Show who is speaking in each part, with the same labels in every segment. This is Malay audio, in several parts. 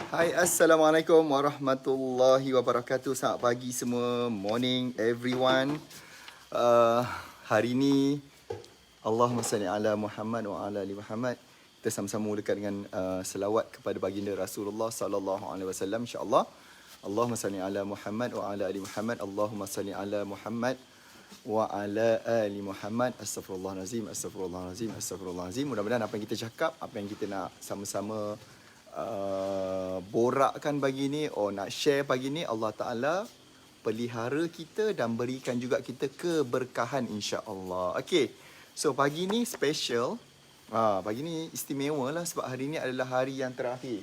Speaker 1: Hai, Assalamualaikum warahmatullahi wabarakatuh. Selamat pagi semua. Morning everyone. uh, Hari ni Allahumma salli ala Muhammad wa ala ali Muhammad. Kita sama-sama mulakan dengan selawat kepada baginda Rasulullah sallallahu alaihi wasallam, insya-Allah. Allahumma salli ala Muhammad wa ala ali Muhammad. Allahumma salli ala Muhammad wa ala ali Muhammad. Astaghfirullahalazim, astaghfirullahalazim, astaghfirullahalazim. Mudah-mudahan apa yang kita cakap, apa yang kita nak sama-sama borakkan pagi ni, nak share pagi ni, Allah Ta'ala pelihara kita dan berikan juga kita keberkahan, insya-Allah. Okey. So pagi ni special. Pagi ni istimewa lah sebab hari ni adalah hari yang terakhir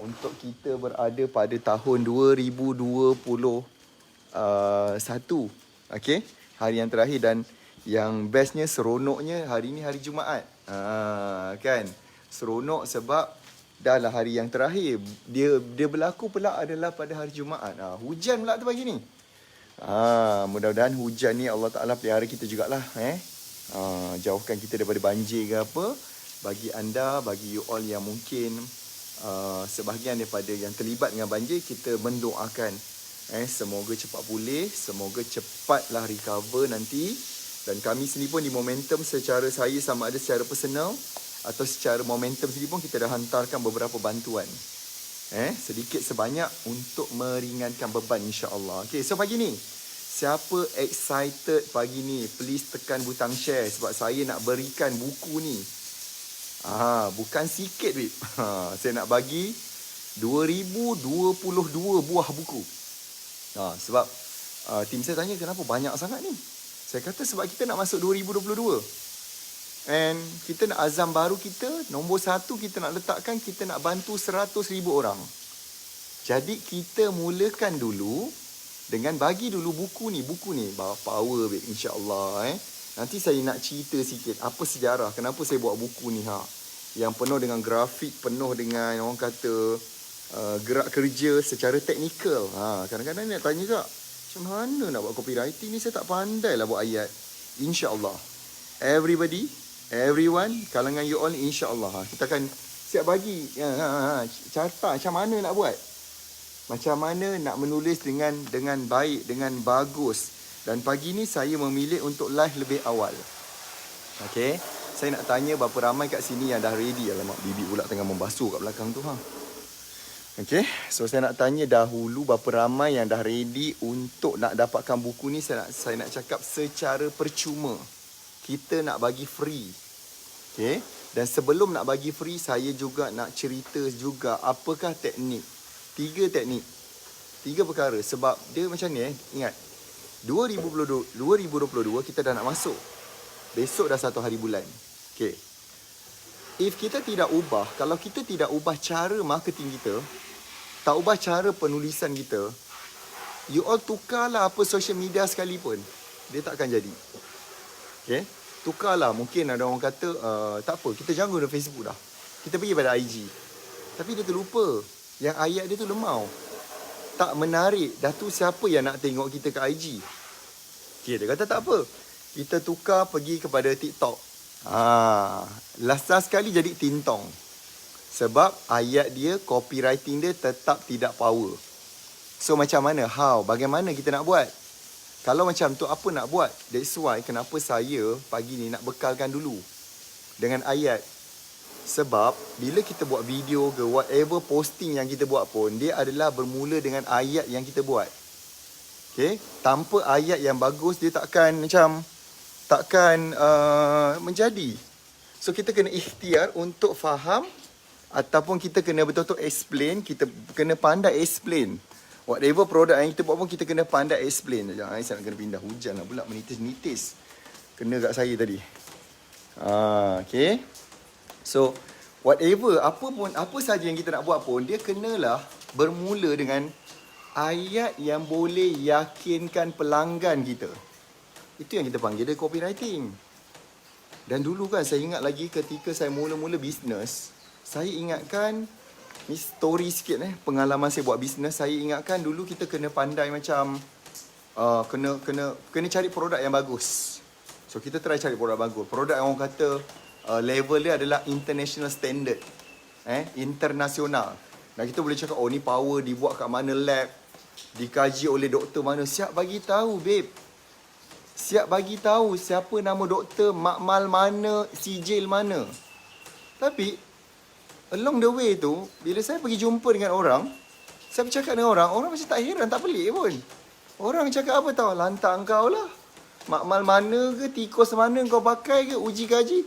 Speaker 1: untuk kita berada pada tahun 2021. Okey, hari yang terakhir, dan yang bestnya, seronoknya, hari ni hari Jumaat. Kan? Seronok sebab dah lah hari yang terakhir. Dia berlaku pula adalah pada hari Jumaat. Hujan pula tu pagi ni. Mudah-mudahan hujan ni Allah Ta'ala pelihara kita jugalah. Jauhkan kita daripada banjir ke apa. Bagi anda, bagi you all yang mungkin sebahagian daripada yang terlibat dengan banjir, kita mendoakan semoga cepat pulih, semoga cepatlah recover nanti. Dan kami sendiri pun di Momentum, secara saya sama ada secara personal atau secara Momentum sendiri pun kita dah hantarkan beberapa bantuan sedikit sebanyak untuk meringankan beban, insya-Allah. Okey, so pagi ni siapa excited pagi ni, please tekan butang share sebab saya nak berikan buku ni. Bukan sikit, babe. Saya nak bagi 2022 buah buku. Sebab tim saya tanya kenapa banyak sangat ni. Saya kata sebab kita nak masuk 2022. And kita nak azam baru kita, nombor 1 kita nak letakkan, kita nak bantu 100,000 orang. Jadi kita mulakan dulu dengan bagi dulu buku ni power, babe, insya-Allah. Nanti saya nak cerita sikit apa sejarah, kenapa saya buat buku ni yang penuh dengan grafik, penuh dengan orang kata gerak kerja secara teknikal. Kadang-kadang ni nak tanya juga, macam mana nak buat copywriting ni, saya tak pandai lah buat ayat. InsyaAllah everyone, kalangan you all, insyaAllah kita akan siap bagi carta macam mana nak buat, macam mana nak menulis dengan baik, dengan bagus. Dan pagi ni saya memilih untuk live lebih awal. Okay, saya nak tanya berapa ramai kat sini yang dah ready. Alamak, bibi pula tengah membasuh kat belakang tu. Okay, so saya nak tanya dahulu berapa ramai yang dah ready untuk nak dapatkan buku ni. Saya nak cakap secara percuma. Kita nak bagi free. Okay, dan sebelum nak bagi free, saya juga nak cerita juga apakah teknik. 3 teknik, 3 perkara. Sebab dia macam ni, ingat 2022 kita dah nak masuk. Besok dah 1 hari bulan. Okay, if kita tidak ubah, kalau kita tidak ubah cara marketing kita, tak ubah cara penulisan kita, you all tukarlah apa social media sekalipun, dia tak akan jadi. Okay, tukarlah. Mungkin ada orang kata tak apa, kita jangan guna Facebook dah, kita pergi pada IG. Tapi dia terlupa yang ayat dia tu lemau, tak menarik. Dah tu siapa yang nak tengok kita ke IG? Okay, dia kata tak apa, kita tukar pergi kepada TikTok. Last sekali jadi Tintong. Sebab ayat dia, copywriting dia tetap tidak power. So macam mana? Bagaimana kita nak buat? Kalau macam tu, apa nak buat? That's why kenapa saya pagi ni nak bekalkan dulu dengan ayat. Sebab bila kita buat video ke whatever posting yang kita buat pun, dia adalah bermula dengan ayat yang kita buat. Okay? Tanpa ayat yang bagus, dia takkan menjadi. So kita kena ikhtiar untuk faham, ataupun kita kena betul-betul explain. Kita kena pandai explain. Whatever produk yang kita buat pun kita kena pandai explain. Jangan saya nak kena pindah, hujan lah pula menitis-nitis. Kena kat saya tadi. Okay. So whatever, apa saja yang kita nak buat pun, dia kenalah bermula dengan ayat yang boleh yakinkan pelanggan kita. Itu yang kita panggil dia copywriting. Dan dulu kan saya ingat lagi ketika saya mula-mula bisnes, saya ingatkan, ni story sikit pengalaman saya buat bisnes. Saya ingatkan dulu kita kena pandai macam kena cari produk yang bagus. So kita try cari produk bagus. Produk yang orang kata level dia adalah international standard. Internasional. Dan kita boleh cakap, oh ni power dibuat kat mana lab, dikaji oleh doktor mana. Siap bagi tahu, babe. Siap bagi tahu siapa nama doktor, makmal mana, sijil mana. Tapi, along the way tu, bila saya pergi jumpa dengan orang, saya bercakap dengan orang, orang macam tak heran, tak pelik pun. Orang cakap apa tau, lantak engkau lah. Makmal mana ke, tikus mana kau pakai ke, uji kaji,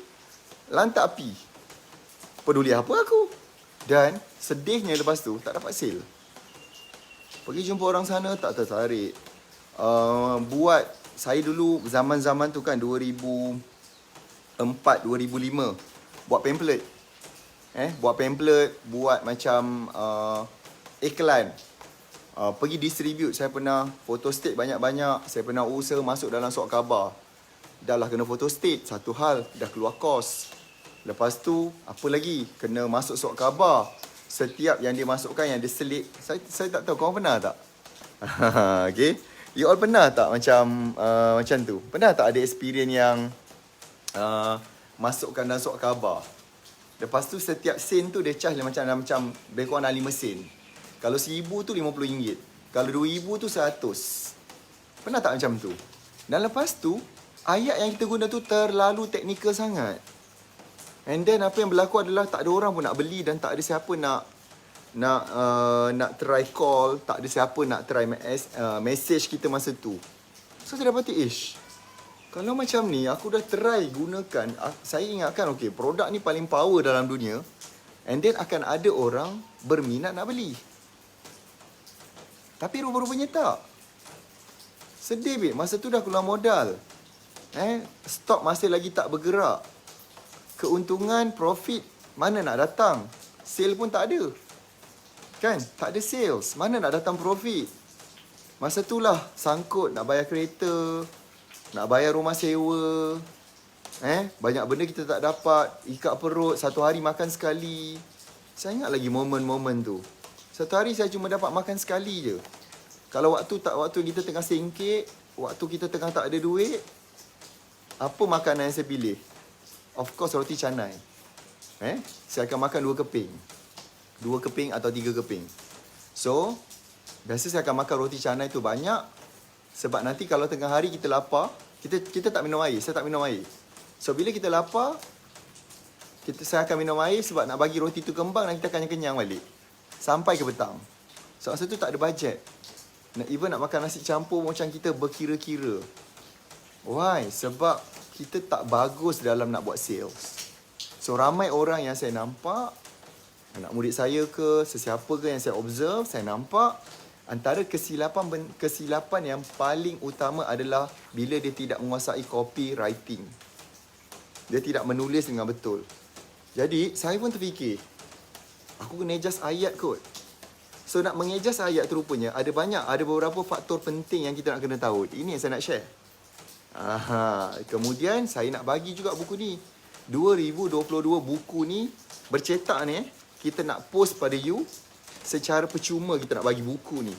Speaker 1: lantak api. Peduli apa aku? Dan sedihnya lepas tu, tak dapat sale. Pergi jumpa orang sana, tak tertarik. Buat, saya dulu zaman-zaman tu kan, 2004, 2005, buat pamphlet. Buat pamphlet, buat macam iklan. Pergi distribute, saya pernah photostate banyak-banyak. Saya pernah usaha masuk dalam surat khabar. Dah lah kena photostate, satu hal, dah keluar kos. Lepas tu, apa lagi? Kena masuk surat khabar. Setiap yang dia masukkan, yang dia selit. Saya tak tahu, korang pernah tak? Okay. You all pernah tak macam tu? Pernah tak ada experience yang masukkan dalam surat khabar? Lepas tu, setiap sen tu dia charge macam lebih kurang 5 sen. Kalau 1,000 tu RM50. Kalau 2,000 tu 100. Pernah tak macam tu? Dan lepas tu, ayat yang kita guna tu terlalu teknikal sangat. And then apa yang berlaku adalah tak ada orang pun nak beli dan tak ada siapa nak try call, tak ada siapa nak try message kita masa tu. So saya dapati, kalau macam ni aku dah try gunakan, saya ingatkan okay, produk ni paling power dalam dunia, and then akan ada orang berminat nak beli. Tapi rupa-rupanya tak. Sedih, babe. Masa tu dah keluar modal. Stok masih lagi tak bergerak. Keuntungan, profit, mana nak datang? Sale pun tak ada. Kan? Tak ada sales. Mana nak datang profit? Masa tu lah sangkut nak bayar kereta, nak bayar rumah sewa. Banyak benda kita tak dapat. Ikat perut, satu hari makan sekali. Saya ingat lagi momen-momen tu. Satu hari saya cuma dapat makan sekali je. Kalau waktu kita tengah singkit, waktu kita tengah tak ada duit, apa makanan yang saya pilih? Of course roti canai. Saya akan makan 2 keping. 2 keping atau 3 keping. So, biasa saya akan makan roti canai tu banyak. Sebab nanti kalau tengah hari kita lapar, kita tak minum air. Saya tak minum air. So, bila kita lapar, saya akan minum air sebab nak bagi roti tu kembang dan kita akan kenyang balik. Sampai ke petang. So, masa tu tak ada bajet. Even nak makan nasi campur macam kita berkira-kira. Why? Sebab kita tak bagus dalam nak buat sales. So, ramai orang yang saya nampak, anak murid saya ke, sesiapa ke yang saya observe, saya nampak antara kesilapan yang paling utama adalah bila dia tidak menguasai copywriting. Dia tidak menulis dengan betul. Jadi, saya pun terfikir, aku kena adjust ayat kot. So, nak mengadjust ayat tu rupanya ada beberapa faktor penting yang kita nak kena tahu. Ini yang saya nak share. Kemudian, saya nak bagi juga buku ni. 2022 buku ni, bercetak ni, kita nak post pada you secara percuma kita nak bagi buku ni.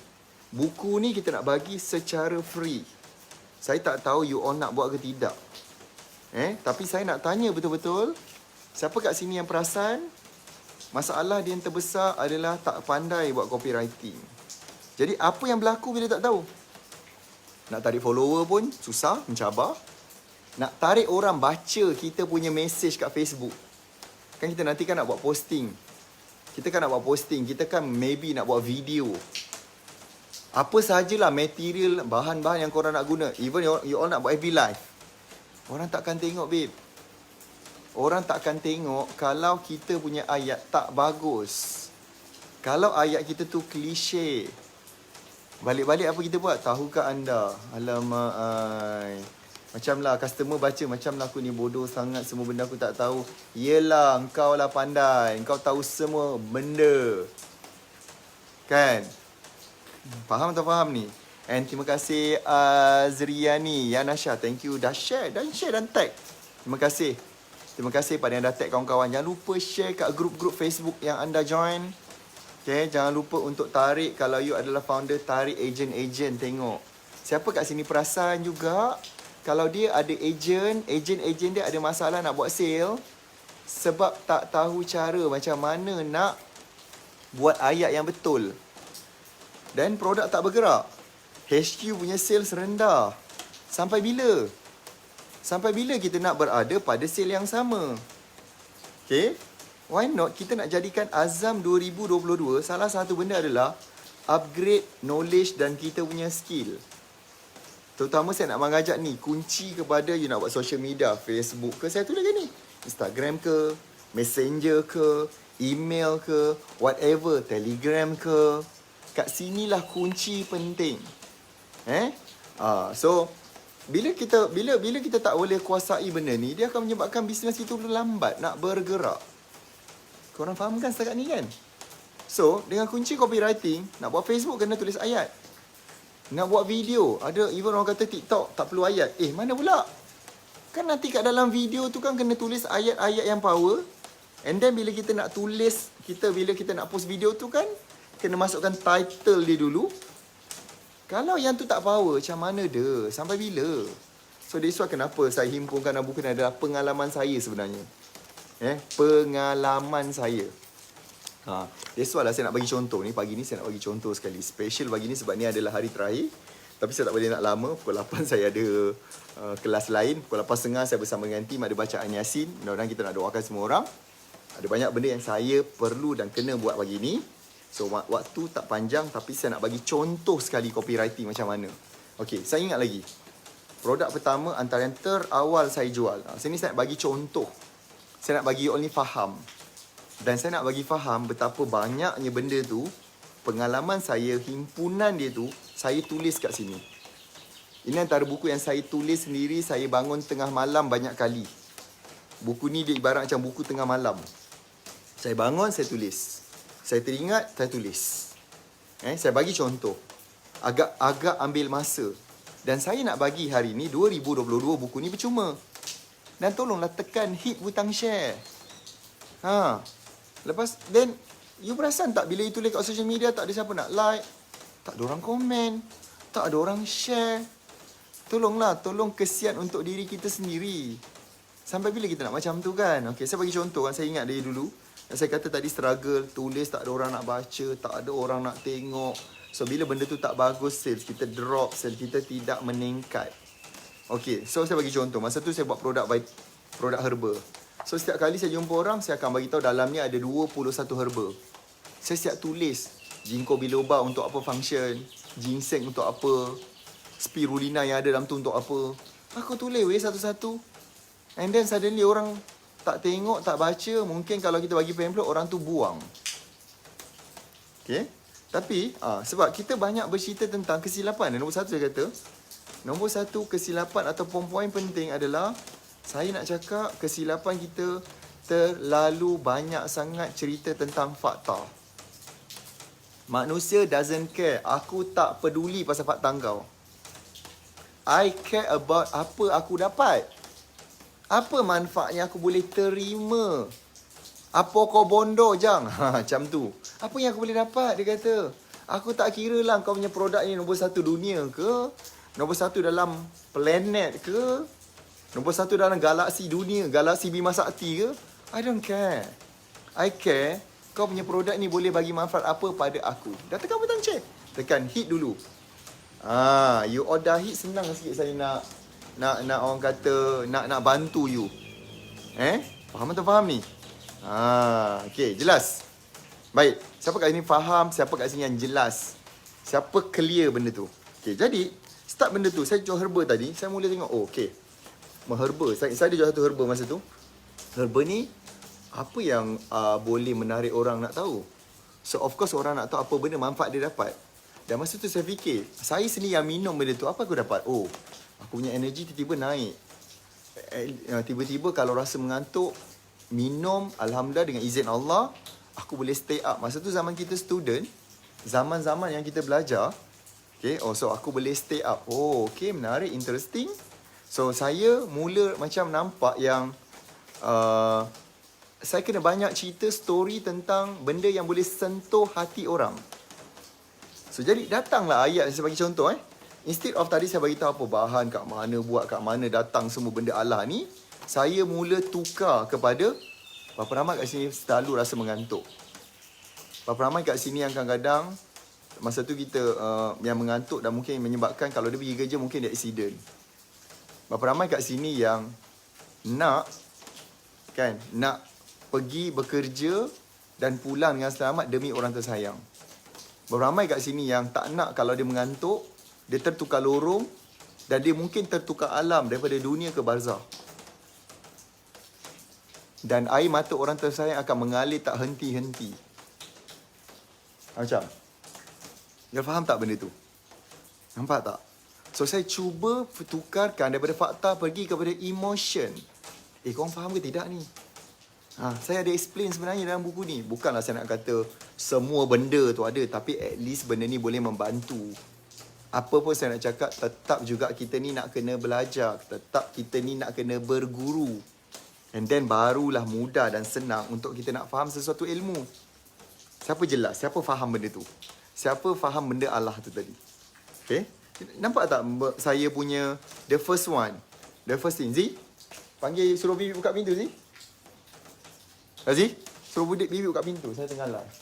Speaker 1: Buku ni kita nak bagi secara free. Saya tak tahu you all nak buat ke tidak. Tapi saya nak tanya betul-betul, siapa kat sini yang perasan? Masalah dia yang terbesar adalah tak pandai buat copywriting. Jadi apa yang berlaku bila tak tahu? Nak tarik follower pun susah, mencabar. Nak tarik orang baca kita punya message kat Facebook. Kan kita nanti kan nak buat posting. Kita kan nak buat posting, kita kan maybe nak buat video. Apa sahajalah material, bahan-bahan yang korang nak guna. Even you all nak buat FB live. Orang takkan tengok, babe. Orang takkan tengok kalau kita punya ayat tak bagus. Kalau ayat kita tu klise. Balik-balik apa kita buat? Tahukah anda? Alamak, macamlah customer baca, macamlah aku ni bodoh sangat, semua benda aku tak tahu. Yelah, engkau lah pandai. Engkau tahu semua benda. Kan? Faham tak faham ni? And terima kasih Azriani, Yanasha. Thank you dah share dan tag. Terima kasih. Terima kasih pada yang dah tag kawan-kawan. Jangan lupa share kat grup-grup Facebook yang anda join. Okay, jangan lupa untuk tarik, kalau you adalah founder, tarik agent-agent tengok. Siapa kat sini perasan juga, kalau dia ada agent dia ada masalah nak buat sale sebab tak tahu cara macam mana nak buat ayat yang betul. Dan produk tak bergerak. HQ punya sales rendah. Sampai bila? Sampai bila kita nak berada pada sale yang sama? Okay? Why not kita nak jadikan Azam 2022, salah satu benda adalah upgrade knowledge dan kita punya skill. Terutama saya nak mengajak ni, kunci kepada you nak buat social media, Facebook ke, saya tulis ni, Instagram ke, Messenger ke, email ke, whatever, Telegram ke. Kat sinilah kunci penting. So bila kita tak boleh kuasai benda ni, dia akan menyebabkan bisnes kita lambat nak bergerak. Korang faham kan setakat ni kan? So, dengan kunci copywriting, nak buat Facebook kena tulis ayat. Nak buat video, ada even orang kata TikTok tak perlu ayat. Mana pula? Kan nanti kat dalam video tu kan kena tulis ayat-ayat yang power. And then bila kita nak tulis, bila kita nak post video tu kan, kena masukkan title dia dulu. Kalau yang tu tak power, macam mana dia? Sampai bila? So, that's why kenapa saya himpunkan dalam buku ni adalah pengalaman saya sebenarnya. Pengalaman saya. That's why lah saya nak bagi contoh ni. Pagi ni saya nak bagi contoh sekali. Special pagi ni sebab ni adalah hari terakhir. Tapi saya tak boleh nak lama. Pukul 8 saya ada kelas lain. Pukul 8.30 saya bersama dengan tim ada bacaan Yasin. Mudah-mudahan kita nak doakan semua orang. Ada banyak benda yang saya perlu dan kena buat pagi ni. So waktu tak panjang tapi saya nak bagi contoh sekali copywriting macam mana. Okay, saya ingat lagi. Produk pertama antara yang terawal saya jual. Sini saya nak bagi contoh. Saya nak bagi only faham. Dan saya nak bagi faham betapa banyaknya benda tu, pengalaman saya, himpunan dia tu, saya tulis kat sini. Ini antara buku yang saya tulis sendiri, saya bangun tengah malam banyak kali. Buku ni dia ibarat macam buku tengah malam. Saya bangun, saya tulis. Saya teringat, saya tulis. Saya bagi contoh. Agak ambil masa. Dan saya nak bagi hari ni, 2022 buku ni percuma. Dan tolonglah tekan hit butang share. Lepas, then, you perasan tak bila you tulis kat social media, tak ada siapa nak like, tak ada orang komen, tak ada orang share. Tolonglah, tolong kesian untuk diri kita sendiri. Sampai bila kita nak macam tu kan? Okay, saya bagi contoh kan, saya ingat dari dulu. Yang saya kata tadi struggle, tulis tak ada orang nak baca, tak ada orang nak tengok. So, bila benda tu tak bagus, sales kita drop, sales kita tidak meningkat. Okay, so saya bagi contoh. Masa tu saya buat produk herba. So, setiap kali saya jumpa orang, saya akan bagi tahu dalamnya ada 21 herba. Saya siap tulis. Ginkgo biloba untuk apa function, ginseng untuk apa, spirulina yang ada dalam tu untuk apa. Aku tulis satu-satu. And then suddenly orang tak tengok, tak baca. Mungkin kalau kita bagi pamphlet, orang tu buang. Okay. Tapi, sebab kita banyak bercerita tentang kesilapan. Dan nombor satu saya kata, nombor satu kesilapan atau poin penting adalah saya nak cakap kesilapan kita terlalu banyak sangat cerita tentang fakta. Manusia doesn't care. Aku tak peduli pasal fakta kau. I care about apa aku dapat. Apa manfaatnya aku boleh terima. Apa kau bondo jang? Macam tu. Apa yang aku boleh dapat? Dia kata. Aku tak kira lah kau punya produk ni nombor satu dunia ke? Nombor satu dalam planet ke? Nombor satu dalam galaksi dunia, galaksi Bima Sakti ke? I don't care. I care kau punya produk ni boleh bagi manfaat apa pada aku. Dah tekan butang check. Tekan hit dulu. You order hit senang sikit saya nak orang kata nak bantu you. Faham atau faham ni? Okay, jelas. Baik, siapa kat sini faham, siapa kat sini yang jelas. Siapa clear benda tu. Okay, jadi start benda tu. Saya jual herba tadi, saya mula tengok, okay. Herba. Saya ada jual satu herba masa tu. Herba ni, apa yang boleh menarik orang nak tahu? So, of course orang nak tahu apa benda manfaat dia dapat. Dan masa tu saya fikir, saya sendiri yang minum benda tu, apa aku dapat? Oh, aku punya energi tiba-tiba naik. Tiba-tiba kalau rasa mengantuk, minum, Alhamdulillah dengan izin Allah, aku boleh stay up. Masa tu zaman kita student, zaman-zaman yang kita belajar, okay, so aku boleh stay up. Oh, okay, menarik, interesting. So, saya mula macam nampak yang saya kena banyak cerita story tentang benda yang boleh sentuh hati orang. So, jadi datanglah ayat saya bagi contoh. Instead of tadi saya bagi tahu apa bahan, kat mana buat, kat mana datang semua benda Allah ni, saya mula tukar kepada berapa ramai kat sini selalu rasa mengantuk. Berapa ramai kat sini yang kadang-kadang masa tu kita yang mengantuk dan mungkin menyebabkan kalau dia pergi kerja mungkin dia accident. Berapa ramai kat sini yang nak pergi bekerja dan pulang dengan selamat demi orang tersayang. Berapa ramai kat sini yang tak nak kalau dia mengantuk, dia tertukar lorong dan dia mungkin tertukar alam daripada dunia ke barzah. Dan air mata orang tersayang akan mengalir tak henti-henti. Macam, dia faham tak benda tu? Nampak tak? So, saya cuba tukarkan daripada fakta pergi kepada emotion. Korang faham ke tidak ni? Saya ada explain sebenarnya dalam buku ni. Bukanlah saya nak kata semua benda tu ada, tapi at least benda ni boleh membantu. Apa pun saya nak cakap, tetap juga kita ni nak kena belajar. Tetap kita ni nak kena berguru. And then barulah mudah dan senang untuk kita nak faham sesuatu ilmu. Siapa jelas? Siapa faham benda tu? Siapa faham benda Allah tu tadi? Okay? Nampak tak saya punya the first one? The first thing. Zee, panggil suruh Bibi buka pintu, Zee. Zee, suruh Bibi buka pintu. Saya tengah live.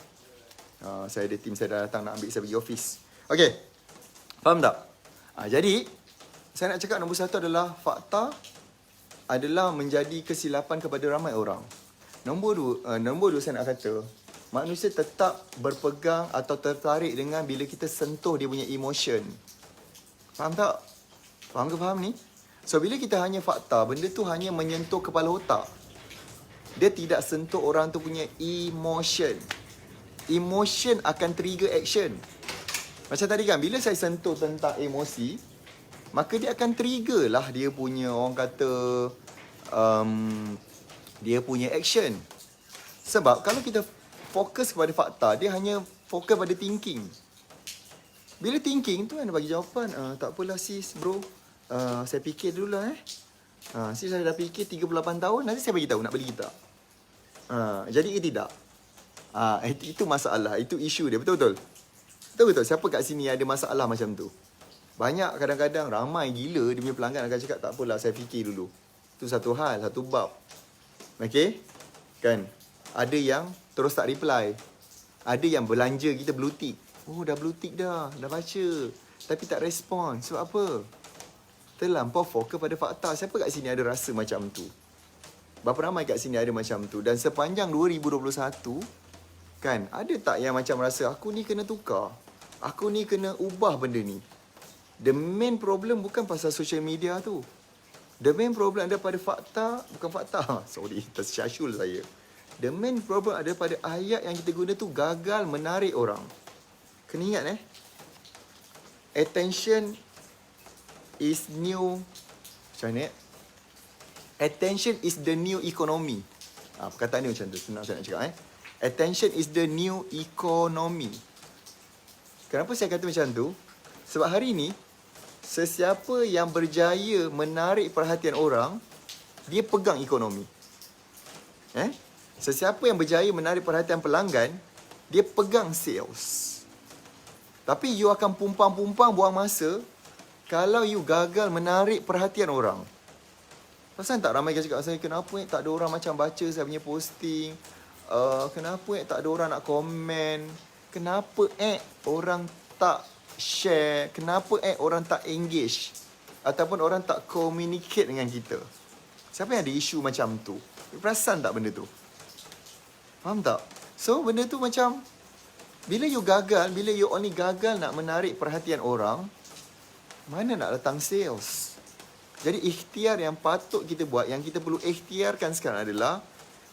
Speaker 1: Saya ada tim, saya dah datang nak ambil saya pergi office. Okay. Faham tak? Jadi, saya nak cakap nombor satu adalah fakta adalah menjadi kesilapan kepada ramai orang. Nombor dua saya nak kata, manusia tetap berpegang atau tertarik dengan bila kita sentuh dia punya emotion. Faham tak? Faham ke faham ni? So, bila kita hanya fakta, benda tu hanya menyentuh kepala otak. Dia tidak sentuh orang tu punya emotion. Emotion akan trigger action. Macam tadi kan, bila saya sentuh tentang emosi, maka dia akan trigger lah dia punya, orang kata, dia punya action. Sebab kalau kita fokus kepada fakta, dia hanya fokus pada thinking. Bila thinking tu kan dia bagi jawapan, tak apalah sis, bro, saya fikir dulu lah sis, saya dah fikir 38 tahun, nanti saya bagi tahu nak beli gitar. Jadi ke tidak? Itu masalah, itu isu dia, betul-betul. Betul-betul, siapa kat sini ada masalah macam tu? Banyak kadang-kadang ramai gila dia punya pelanggan akan cakap, tak apalah saya fikir dulu. Itu satu hal, satu bab. Okay? Kan? Ada yang terus tak reply. Ada yang belanja kita blue tick. Oh, dah blue tick dah baca. Tapi tak respon. Sebab apa? Terlampau fokus pada fakta. Siapa kat sini ada rasa macam tu? Berapa ramai kat sini ada macam tu? Dan sepanjang 2021, kan, ada tak yang macam rasa, aku ni kena tukar. Aku ni kena ubah benda ni. The main problem bukan pasal social media tu. The main problem ada pada fakta, bukan fakta. Sorry, tersyasyul saya. The main problem ada pada ayat yang kita guna tu gagal menarik orang. Kena ingat attention is new. Macam ni attention is the new economy. Perkataan ni macam tu, senang saya nak cakap. Attention is the new economy. Kenapa saya kata macam tu? Sebab hari ni, sesiapa yang berjaya menarik perhatian orang, dia pegang ekonomi. Sesiapa yang berjaya menarik perhatian pelanggan, dia pegang sales. Tapi you akan pumpang-pumpang buang masa kalau you gagal menarik perhatian orang. Pasal tak ramai cakap saya, kenapa tak ada orang macam baca saya punya posting? Kenapa tak ada orang nak komen? Kenapa orang tak share? Kenapa orang tak engage? Ataupun orang tak communicate dengan kita? Siapa yang ada isu macam tu? Perasan tak benda tu? Faham tak? So, benda tu macam, bila you only gagal nak menarik perhatian orang, mana nak datang sales? Jadi, ikhtiar yang patut kita buat, yang kita perlu ikhtiarkan sekarang adalah,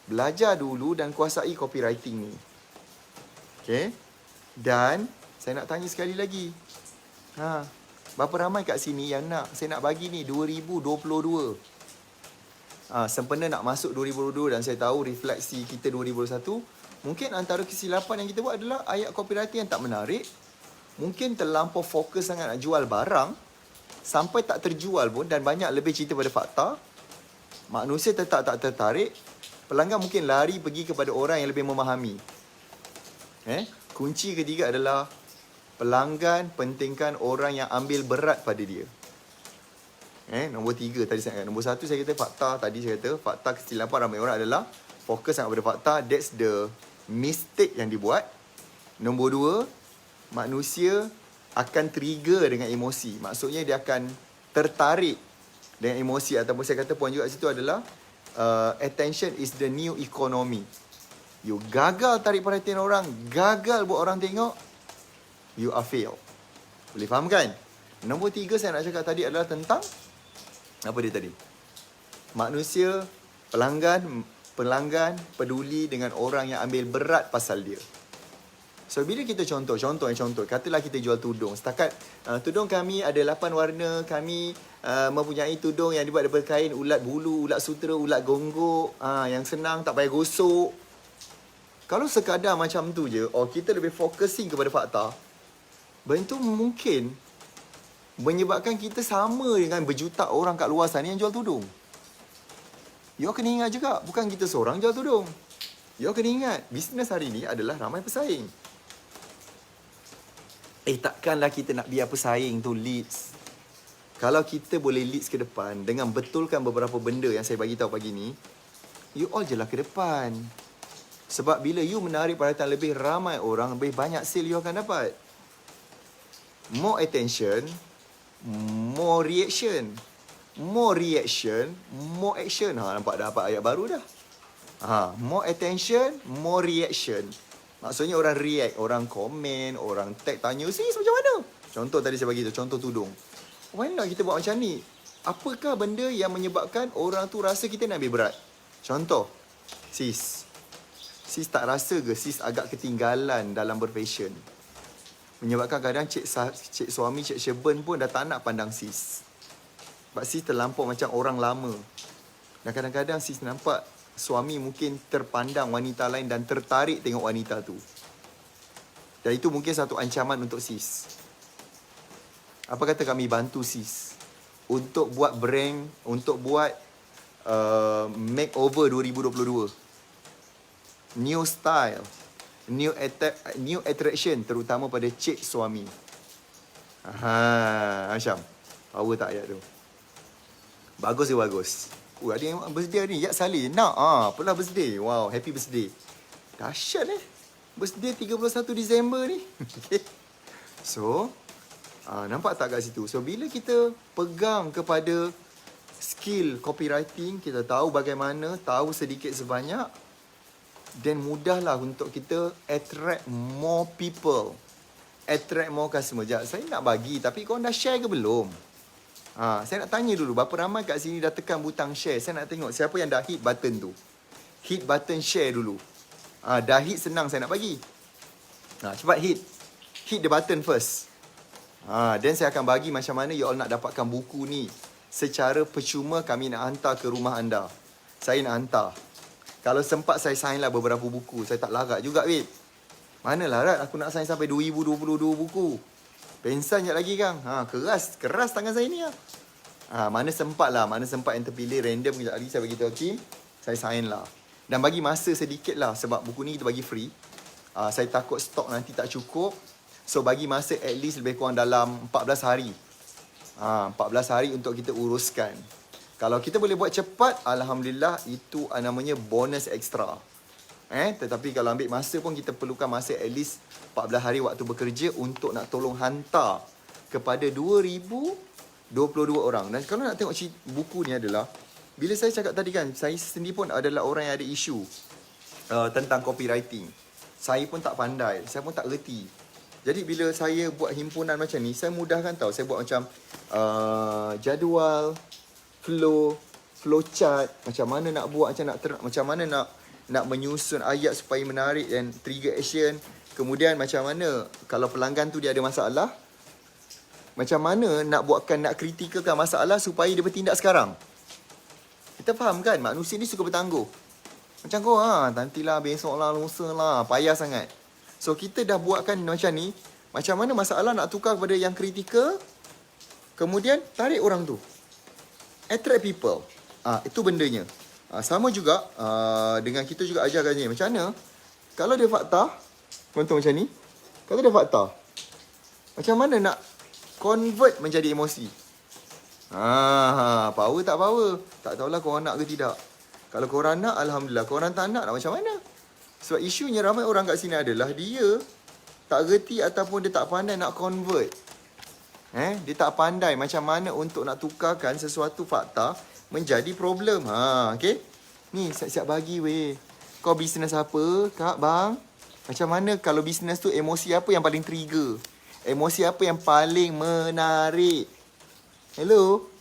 Speaker 1: belajar dulu dan kuasai copywriting ni. Okay? Dan, saya nak tanya sekali lagi. Berapa ramai kat sini yang nak, saya nak bagi ni 2022. Sempena nak masuk 2022 dan saya tahu refleksi kita 2021, mungkin antara kesilapan yang kita buat adalah ayat copywriting yang tak menarik. Mungkin terlampau fokus sangat nak jual barang sampai tak terjual pun, dan banyak lebih cerita pada fakta. Manusia tetap tak tertarik. Pelanggan mungkin lari pergi kepada orang yang lebih memahami. Kunci ketiga adalah pelanggan pentingkan orang yang ambil berat pada dia. Nombor 3 tadi saya kata. Nombor 1 saya kata fakta. Tadi saya kata fakta kesilapan ramai orang adalah fokus sangat pada fakta. That's the mistake yang dibuat. Nombor 2, manusia akan trigger dengan emosi. Maksudnya dia akan tertarik dengan emosi. Ataupun saya kata poin juga kat situ adalah attention is the new economy. You gagal tarik perhatian orang, gagal buat orang tengok, you are fail. Boleh faham kan? Nombor 3 saya nak cakap tadi adalah tentang apa dia tadi? Manusia, pelanggan peduli dengan orang yang ambil berat pasal dia. So bila kita contoh, katalah kita jual tudung. Setakat tudung kami ada 8 warna, kami mempunyai tudung yang dibuat daripada kain ulat bulu, ulat sutera, ulat gonggok, yang senang, tak payah gosok. Kalau sekadar macam tu je, kita lebih focusing kepada fakta, benda tu mungkin menyebabkan kita sama dengan berjuta orang kat luar sana yang jual tudung. You kena ingat juga, bukan kita seorang jual tudung. You kena ingat, bisnes hari ni adalah ramai pesaing. Takkanlah kita nak biar pesaing tu leads. Kalau kita boleh leads ke depan dengan betulkan beberapa benda yang saya bagi tahu pagi ni, you all je lah ke depan. Sebab bila you menarik perhatian lebih ramai orang, lebih banyak sale you akan dapat. More attention, more reaction. More reaction, more action. Nampak dah dapat ayat baru dah. More attention, more reaction. Maksudnya orang react, orang komen, orang tag tanya, sis macam mana? Contoh tadi saya bagi tu, contoh tudung. Why not kita buat macam ni? Apakah benda yang menyebabkan orang tu rasa kita nak ambil berat? Contoh, sis tak rasa ke sis agak ketinggalan dalam berfashion? Menyebabkan kadang cik suami, cik Sherburn pun dah tak nak pandang sis. Sebab sis terlampau macam orang lama. Dan kadang-kadang sis nampak suami mungkin terpandang wanita lain dan tertarik tengok wanita tu. Dan itu mungkin satu ancaman untuk sis. Apa kata kami bantu sis untuk buat brand, untuk buat makeover 2022. New style, new attraction terutama pada cik suami. Macam power tak ayat tu? Bagus dia bagus. Ada yang birthday hari ni, Yak Saleh. Apalah birthday. Wow, happy birthday. Dahsyat birthday 31 Disember ni. Okay. So, nampak tak kat situ? So, bila kita pegang kepada skill copywriting, kita tahu bagaimana, tahu sedikit sebanyak, then mudahlah untuk kita attract more people, attract more customer. Saya nak bagi, tapi korang dah share ke belum? Saya nak tanya dulu, berapa ramai kat sini dah tekan butang share? Saya nak tengok siapa yang dah hit button tu. Hit button share dulu. Dah hit senang saya nak bagi. Cepat hit. Hit the button first. Then saya akan bagi macam mana you all nak dapatkan buku ni. Secara percuma kami nak hantar ke rumah anda. Saya nak hantar. Kalau sempat saya sign lah beberapa buku. Saya tak larat juga, babe. Mana larat aku nak sign sampai 2022 buku. Pensan sekejap lagi, Kang. Keras tangan saya ni lah. Mana sempat yang terpilih random kejap lagi saya bagi tahu Kim. Saya sign lah. Dan bagi masa sedikit lah sebab buku ni kita bagi free. Saya takut stok nanti tak cukup. So bagi masa at least lebih kurang dalam 14 hari. 14 hari untuk kita uruskan. Kalau kita boleh buat cepat, alhamdulillah itu namanya bonus extra. Tetapi kalau ambil masa pun kita perlukan masa at least 14 hari waktu bekerja untuk nak tolong hantar kepada 2022 orang. Dan kalau nak tengok buku ni adalah, bila saya cakap tadi kan, saya sendiri pun adalah orang yang ada isu tentang copywriting. Saya pun tak pandai, saya pun tak reti. Jadi bila saya buat himpunan macam ni, saya mudahkan tau. Saya buat macam jadual, flow chart, macam mana nak buat, macam mana nak menyusun ayat supaya menarik dan trigger action. Kemudian macam mana kalau pelanggan tu dia ada masalah, macam mana nak kritikalkan masalah supaya dia bertindak sekarang. Kita faham kan, manusia ni suka bertangguh. Macam kau, nantilah, besok lah, lusa lah, payah sangat. So kita dah buatkan macam ni, macam mana masalah nak tukar kepada yang kritikal, kemudian tarik orang tu, attract people. Itu bendanya. Sama juga dengan kita juga ajarkan ni. Macam mana kalau dia fakta, contoh macam ni, kalau dia fakta, macam mana nak convert menjadi emosi? Power tak power? Tak tahulah korang nak ke tidak. Kalau korang nak, alhamdulillah. Korang tak nak macam mana? Sebab isunya ramai orang kat sini adalah dia tak reti ataupun dia tak pandai nak convert. Dia tak pandai macam mana untuk nak tukarkan sesuatu fakta menjadi problem. Okay. Ni siap-siap bagi weh. Kau bisnes apa, kak, bang? Macam mana kalau bisnes tu emosi apa yang paling trigger? Emosi apa yang paling menarik? Hello?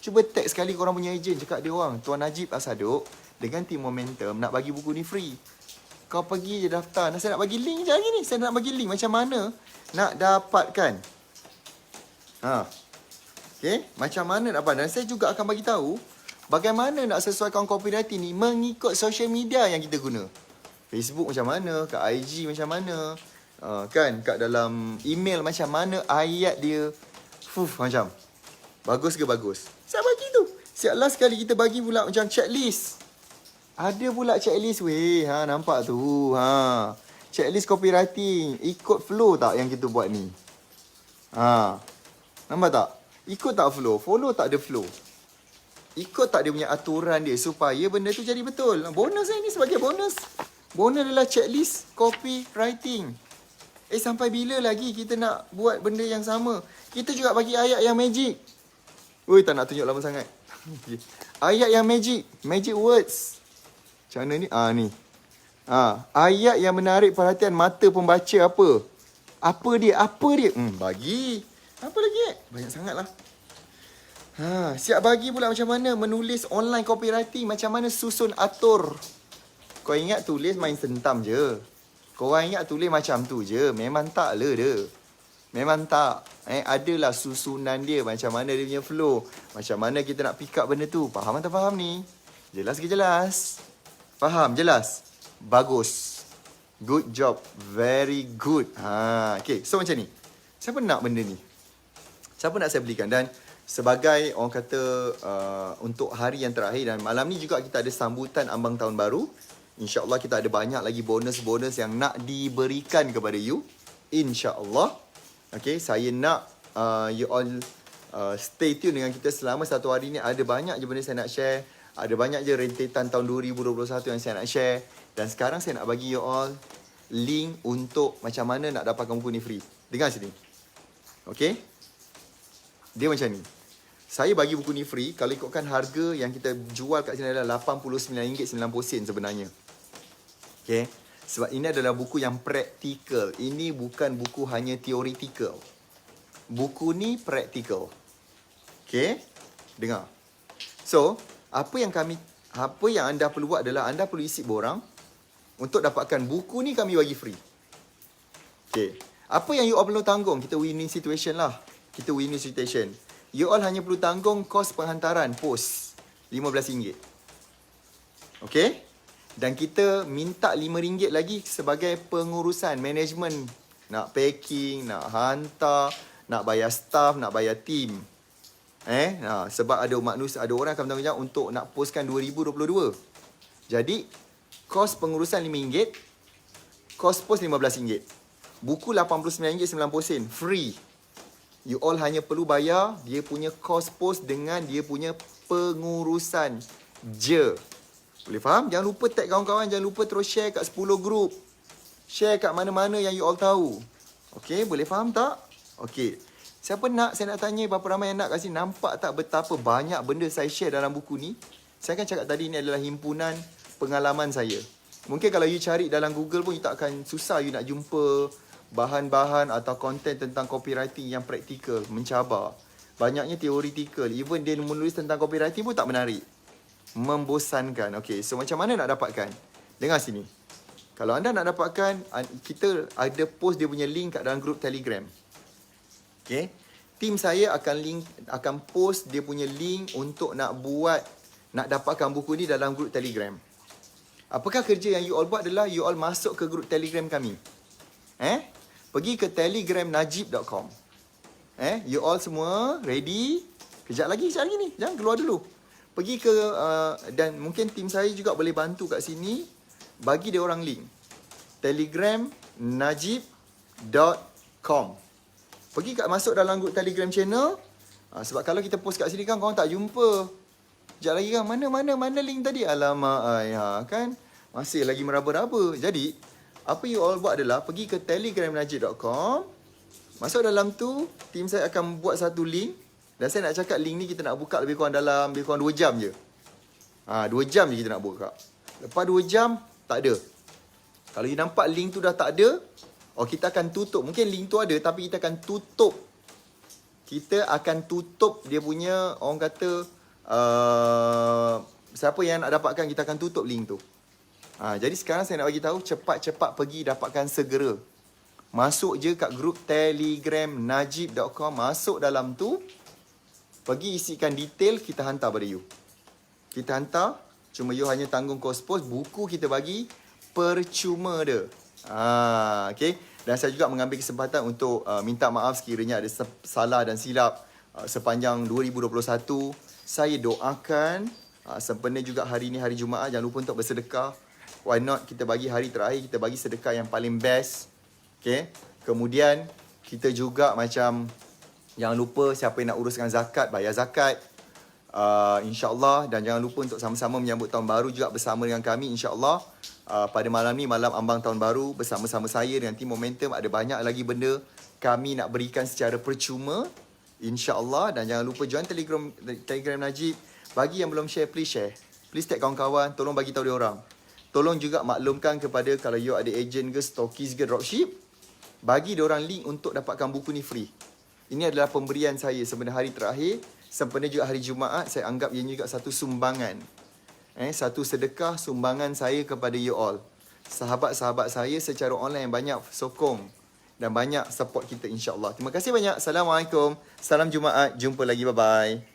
Speaker 1: Cuba tag sekali korang punya ejen. Cakap dia orang, Tuan Najib Asaduk dengan tim Momentum nak bagi buku ni free. Kau pergi je daftar. Saya nak bagi link je lagi ni. Saya nak bagi link macam mana nak dapatkan. Okay, macam mana nak dapat. Dan saya juga akan bagi tahu bagaimana nak sesuaikan copywriting ni mengikut social media yang kita guna. Facebook macam mana, kat IG macam mana, kan, kat dalam email macam mana ayat dia. Macam bagus ke bagus. Saya bagi tu. Siap last sekali kita bagi pula macam checklist. Ada pula checklist weh. Nampak tu. Checklist copywriting. Ikut flow tak yang kita buat ni? Nampak tak? Ikut tak flow? Follow tak ada flow? Ikut tak dia punya aturan dia supaya benda tu jadi betul? Bonus ni sebagai bonus. Bonus adalah checklist copywriting. Sampai bila lagi kita nak buat benda yang sama? Kita juga bagi ayat yang magic. Tak nak tunjuk lama sangat. Ayat yang magic. Magic words. Macam mana ni? Ni. Ayat yang menarik perhatian mata pembaca apa? Apa dia? Bagi. Apa lagi? Banyak sangat lah. Siap bagi pula macam mana menulis online copywriting. Macam mana susun atur. Kau ingat tulis main sentam je. Korang ingat tulis macam tu je. Memang tak lah dia. Memang tak. Adalah susunan dia. Macam mana dia punya flow. Macam mana kita nak pick up benda tu. Faham atau faham ni? Jelas ke jelas? Faham? Jelas? Bagus. Good job. Very good. Okay. So macam ni. Siapa nak benda ni? Siapa nak saya belikan? Dan sebagai orang kata untuk hari yang terakhir dan malam ni juga kita ada sambutan ambang tahun baru. InsyaAllah kita ada banyak lagi bonus-bonus yang nak diberikan kepada you. InsyaAllah. Okay, saya nak you all stay tune dengan kita selama satu hari ni. Ada banyak je benda saya nak share. Ada banyak je rentetan tahun 2021 yang saya nak share. Dan sekarang saya nak bagi you all link untuk macam mana nak dapatkan buku ni free. Dengar sini. Okay. Dia macam ni. Saya bagi buku ni free. Kalau ikutkan harga yang kita jual kat sini adalah RM89.90 sebenarnya. Okay. Sebab ini adalah buku yang praktikal. Ini bukan buku hanya theoretical. Buku ni praktikal. Okay. Dengar. So, apa yang anda perlu buat adalah anda perlu isi borang untuk dapatkan buku ni kami bagi free. Okay. Apa yang you all perlu tanggung? Kita winning situation lah. Kita winning situation. You all hanya perlu tanggung kos penghantaran post RM15. Okay? Dan kita minta RM5 lagi sebagai pengurusan management. Nak packing, nak hantar, nak bayar staff, nak bayar team. Sebab ada orang akan bertanggungjawab untuk nak postkan 2022. Jadi, kos pengurusan RM5, kos post RM15. Buku RM89.90 free. You all hanya perlu bayar dia punya kos post dengan dia punya pengurusan je. Boleh faham? Jangan lupa tag kawan-kawan. Jangan lupa terus share kat 10 group. Share kat mana-mana yang you all tahu. Okay, boleh faham tak? Okay. Siapa nak? Saya nak tanya berapa ramai yang nak kat sini. Nampak tak betapa banyak benda saya share dalam buku ni? Saya kan cakap tadi ni adalah himpunan pengalaman saya. Mungkin kalau you cari dalam Google pun you tak akan susah you nak jumpa bahan-bahan atau konten tentang copywriting yang praktikal, mencabar. Banyaknya teoretikal. Even dia menulis tentang copywriting pun tak menarik. Membosankan. Okay, so macam mana nak dapatkan? Dengar sini. Kalau anda nak dapatkan, kita ada post dia punya link kat dalam grup Telegram. Okay. Tim saya akan post dia punya link untuk nak dapatkan buku ni dalam grup Telegram. Apakah kerja yang you all buat adalah you all masuk ke grup Telegram kami. Pergi ke telegramnajib.com. You all semua ready? Kejap lagi ni. Jangan keluar dulu. Pergi ke dan mungkin tim saya juga boleh bantu kat sini. Bagi dia orang link. telegramnajib.com. Pergi masuk dalam grup Telegram channel. Sebab kalau kita post kat sini kan korang tak jumpa. Sekejap lagi kan mana link tadi? Alamak, kan masih lagi meraba-raba. Jadi Apa you all buat adalah pergi ke telegramnajib.com. Masuk dalam tu, tim saya akan buat satu link. Dan saya nak cakap link ni kita nak buka lebih kurang dalam lebih kurang 2 jam je. 2 jam je kita nak buka. Lepas 2 jam, tak ada. Kalau you nampak link tu dah tak ada, kita akan tutup. Mungkin link tu ada tapi kita akan tutup. Kita akan tutup dia punya, orang kata, siapa yang nak dapatkan, kita akan tutup link tu. Jadi sekarang saya nak bagi tahu, cepat-cepat pergi dapatkan segera. Masuk je kat grup telegramnajib.com. Masuk dalam tu, pergi isikan detail, kita hantar pada you. Kita hantar, cuma you hanya tanggung kos pos. Buku kita bagi percuma dia. Okay. Dan saya juga mengambil kesempatan untuk minta maaf sekiranya ada salah dan silap sepanjang 2021. Saya doakan sempena juga hari ni hari Jumaat, jangan lupa untuk bersedekah. Why not kita bagi hari terakhir, kita bagi sedekah yang paling best. Okay. Kemudian kita juga macam jangan lupa siapa yang nak uruskan zakat, bayar zakat. InsyaAllah. Dan jangan lupa untuk sama-sama menyambut tahun baru juga bersama dengan kami insyaAllah. Pada malam ni, malam ambang tahun baru, bersama-sama saya dengan tim Momentum. Ada banyak lagi benda kami nak berikan secara percuma InsyaAllah. Dan jangan lupa join Telegram Najib. Bagi yang belum share, please share. Please tag kawan-kawan, tolong bagi tahu dia orang. Tolong juga maklumkan kepada kalau you ada agent ke, stokis ke, dropship, bagi dia orang link untuk dapatkan buku ni free. Ini adalah pemberian saya sempena hari terakhir, sempena juga hari Jumaat. Saya anggap ia juga satu sumbangan. Satu sedekah sumbangan saya kepada you all. Sahabat-sahabat saya secara online yang banyak sokong dan banyak support kita insyaAllah. Terima kasih banyak. Assalamualaikum. Salam Jumaat. Jumpa lagi. Bye-bye.